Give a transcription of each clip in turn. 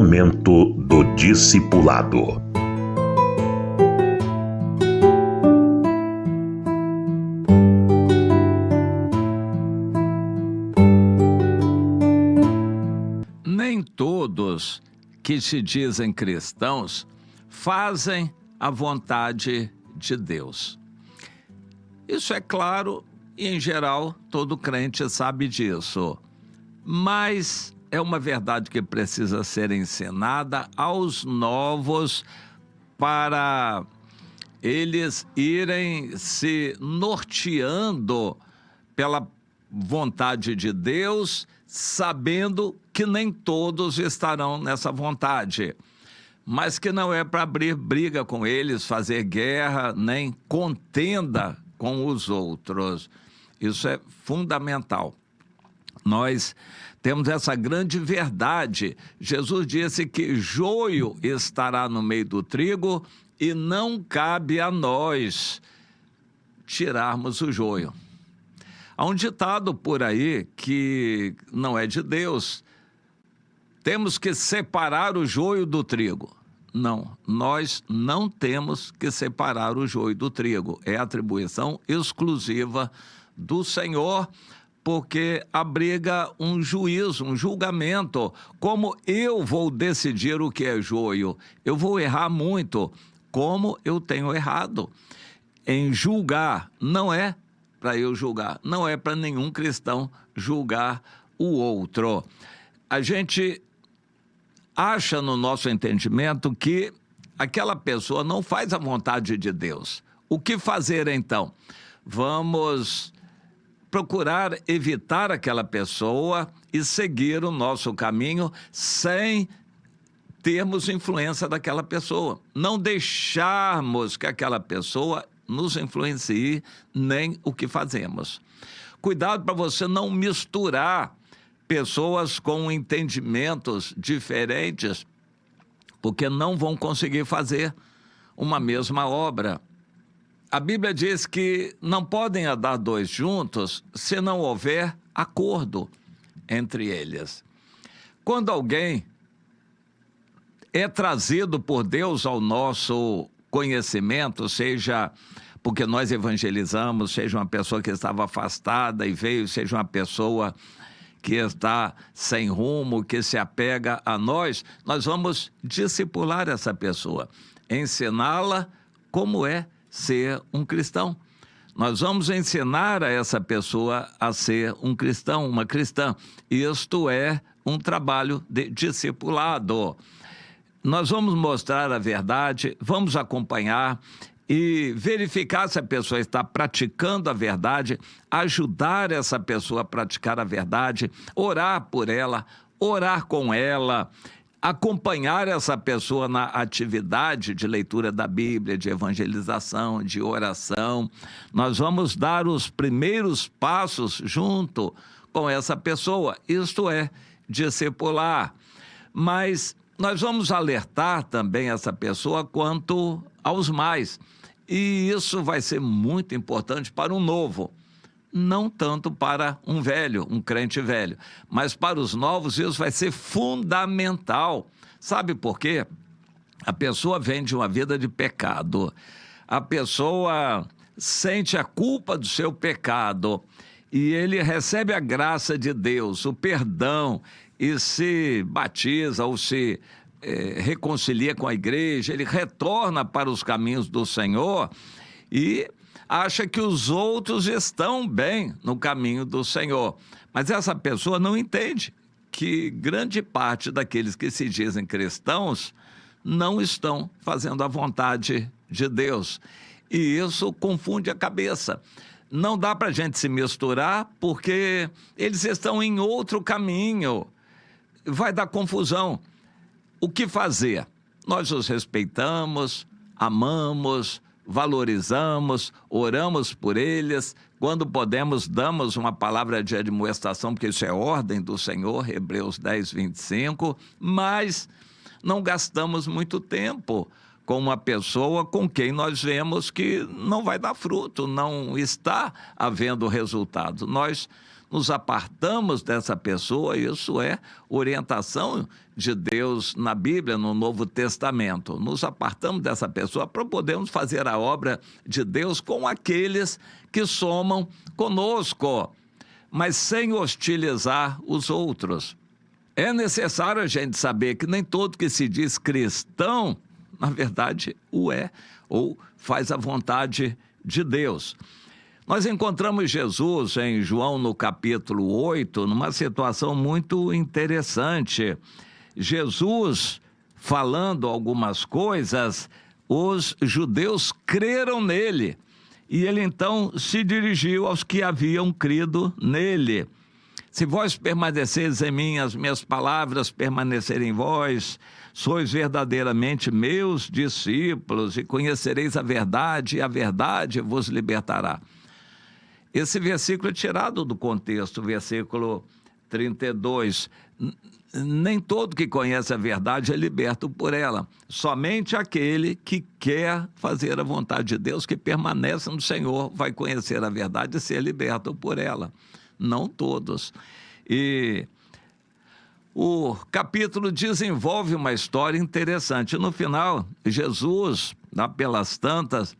Momento do Discipulado. Nem todos que se dizem cristãos fazem a vontade de Deus. Isso é claro e, em geral, todo crente sabe disso. Mas é uma verdade que precisa ser ensinada aos novos para eles irem se norteando pela vontade de Deus, sabendo que nem todos estarão nessa vontade, mas que não é para abrir briga com eles, fazer guerra, nem contenda com os outros. Isso é fundamental. Nós temos essa grande verdade. Jesus disse que joio estará no meio do trigo e não cabe a nós tirarmos o joio. Há um ditado por aí que não é de Deus. Temos que separar o joio do trigo. Não, nós não temos que separar o joio do trigo. É atribuição exclusiva do Senhor, porque abriga um juízo, um julgamento. Como eu vou decidir o que é joio? Eu vou errar muito, como eu tenho errado. Em julgar, não é para eu julgar, não é para nenhum cristão julgar o outro. A gente acha no nosso entendimento que aquela pessoa não faz a vontade de Deus. O que fazer então? Vamos procurar evitar aquela pessoa e seguir o nosso caminho sem termos influência daquela pessoa. Não deixarmos que aquela pessoa nos influencie nem o que fazemos. Cuidado para você não misturar pessoas com entendimentos diferentes, porque não vão conseguir fazer uma mesma obra. A Bíblia diz que não podem andar dois juntos se não houver acordo entre eles. Quando alguém é trazido por Deus ao nosso conhecimento, seja porque nós evangelizamos, seja uma pessoa que estava afastada e veio, seja uma pessoa que está sem rumo, que se apega a nós, nós vamos discipular essa pessoa, ensiná-la como é ser um cristão. Nós vamos ensinar a essa pessoa a ser um cristão, uma cristã. Isto é um trabalho de discipulado. Nós vamos mostrar a verdade, vamos acompanhar e verificar se a pessoa está praticando a verdade, ajudar essa pessoa a praticar a verdade, orar por ela, orar com ela, acompanhar essa pessoa na atividade de leitura da Bíblia, de evangelização, de oração. Nós vamos dar os primeiros passos junto com essa pessoa, isto é, discipular. Mas nós vamos alertar também essa pessoa quanto aos mais. E isso vai ser muito importante para um novo. Não tanto para um velho, um crente velho, mas para os novos isso vai ser fundamental. Sabe por quê? A pessoa vem de uma vida de pecado, a pessoa sente a culpa do seu pecado e ele recebe a graça de Deus, o perdão, e se batiza ou se reconcilia com a igreja, ele retorna para os caminhos do Senhor e acha que os outros estão bem no caminho do Senhor. Mas essa pessoa não entende que grande parte daqueles que se dizem cristãos não estão fazendo a vontade de Deus. E isso confunde a cabeça. Não dá para a gente se misturar porque eles estão em outro caminho. Vai dar confusão. O que fazer? Nós os respeitamos, amamos, valorizamos, oramos por eles, quando podemos damos uma palavra de admoestação, porque isso é ordem do Senhor, Hebreus 10, 25, mas não gastamos muito tempo com uma pessoa com quem nós vemos que não vai dar fruto, não está havendo resultado. Nós nos apartamos dessa pessoa, isso é orientação de Deus na Bíblia, no Novo Testamento. Nos apartamos dessa pessoa para podermos fazer a obra de Deus com aqueles que somam conosco, mas sem hostilizar os outros. É necessário a gente saber que nem todo que se diz cristão, na verdade, o é, ou faz a vontade de Deus. Nós encontramos Jesus em João no capítulo 8, numa situação muito interessante. Jesus falando algumas coisas, os judeus creram nele. E ele então se dirigiu aos que haviam crido nele. Se vós permaneceres em mim, as minhas palavras permanecerem em vós, sois verdadeiramente meus discípulos e conhecereis a verdade, e a verdade vos libertará. Esse versículo é tirado do contexto, versículo 32. Nem todo que conhece a verdade é liberto por ela. Somente aquele que quer fazer a vontade de Deus, que permanece no Senhor, vai conhecer a verdade e ser liberto por ela. Não todos. E o capítulo desenvolve uma história interessante. No final, Jesus, lá pelas tantas,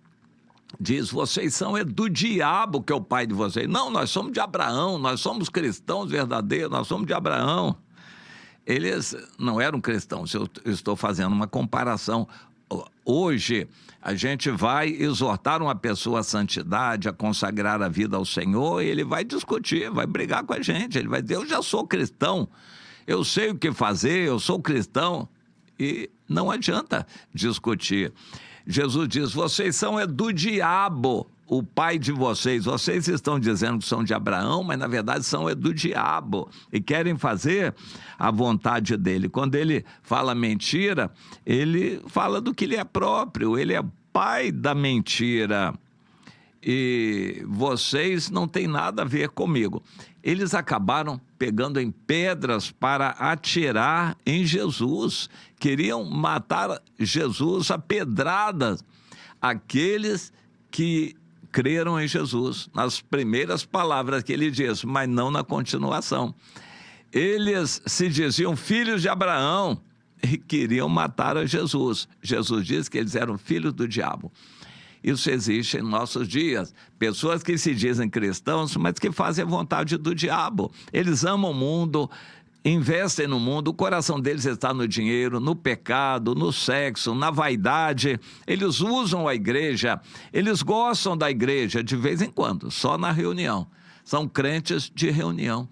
diz, vocês são do diabo que é o pai de vocês. Não, nós somos de Abraão, nós somos cristãos verdadeiros, nós somos de Abraão. Eles não eram cristãos, eu estou fazendo uma comparação. Hoje, a gente vai exortar uma pessoa à santidade, a consagrar a vida ao Senhor, e ele vai discutir, vai brigar com a gente, ele vai dizer, eu já sou cristão, eu sei o que fazer, eu sou cristão, e não adianta discutir. Jesus diz, vocês são do diabo, o pai de vocês. Vocês estão dizendo que são de Abraão, mas na verdade são do diabo e querem fazer a vontade dele. Quando ele fala mentira, ele fala do que ele é próprio, ele é pai da mentira. E vocês não têm nada a ver comigo. Eles acabaram pegando em pedras para atirar em Jesus. Queriam matar Jesus a pedradas. Aqueles que creram em Jesus, nas primeiras palavras que ele diz, mas não na continuação. Eles se diziam filhos de Abraão e queriam matar a Jesus. Jesus diz que eles eram filhos do diabo. Isso existe em nossos dias. Pessoas que se dizem cristãos, mas que fazem a vontade do diabo. Eles amam o mundo, investem no mundo, o coração deles está no dinheiro, no pecado, no sexo, na vaidade. Eles usam a igreja, eles gostam da igreja de vez em quando, só na reunião. São crentes de reunião.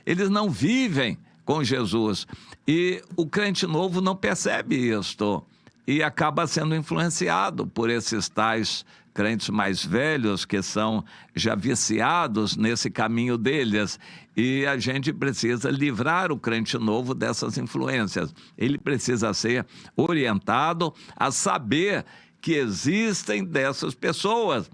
Eles não vivem com Jesus. E o crente novo não percebe isto e acaba sendo influenciado por esses tais crentes mais velhos que são já viciados nesse caminho deles. E a gente precisa livrar o crente novo dessas influências. Ele precisa ser orientado a saber que existem dessas pessoas,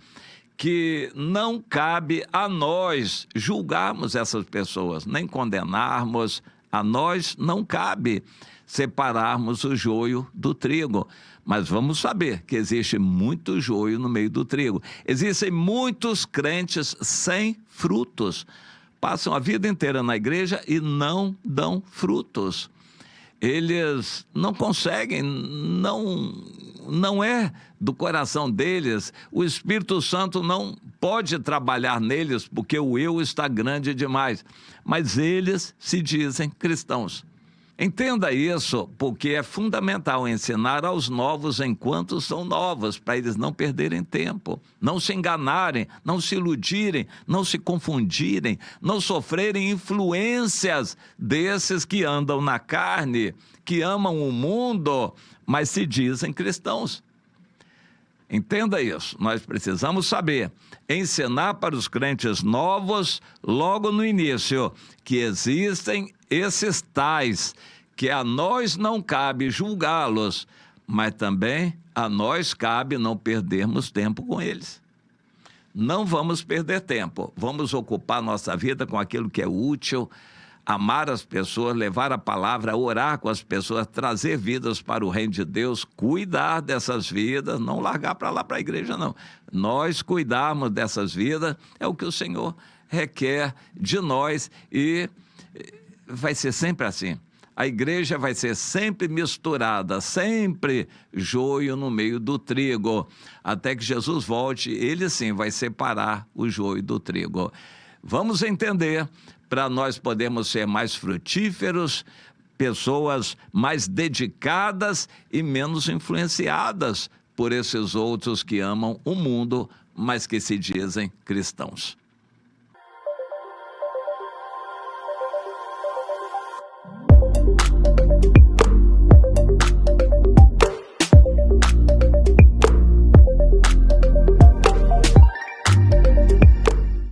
que não cabe a nós julgarmos essas pessoas, nem condenarmos. A nós não cabe separarmos o joio do trigo. Mas vamos saber que existe muito joio no meio do trigo. Existem muitos crentes sem frutos. Passam a vida inteira na igreja e não dão frutos. Eles não conseguem, não é do coração deles. O Espírito Santo não pode trabalhar neles porque o eu está grande demais. Mas eles se dizem cristãos. Entenda isso, porque é fundamental ensinar aos novos enquanto são novos, para eles não perderem tempo, não se enganarem, não se iludirem, não se confundirem, não sofrerem influências desses que andam na carne, que amam o mundo, mas se dizem cristãos. Entenda isso, nós precisamos saber, ensinar para os crentes novos, logo no início, que existem esses tais, que a nós não cabe julgá-los, mas também a nós cabe não perdermos tempo com eles. Não vamos perder tempo, vamos ocupar nossa vida com aquilo que é útil, amar as pessoas, levar a palavra, orar com as pessoas, trazer vidas para o reino de Deus, cuidar dessas vidas, não largar para lá para a igreja, não. Nós cuidarmos dessas vidas é o que o Senhor requer de nós e vai ser sempre assim. A igreja vai ser sempre misturada, sempre joio no meio do trigo, até que Jesus volte, ele sim vai separar o joio do trigo. Vamos entender, para nós podermos ser mais frutíferos, pessoas mais dedicadas e menos influenciadas por esses outros que amam o mundo, mas que se dizem cristãos.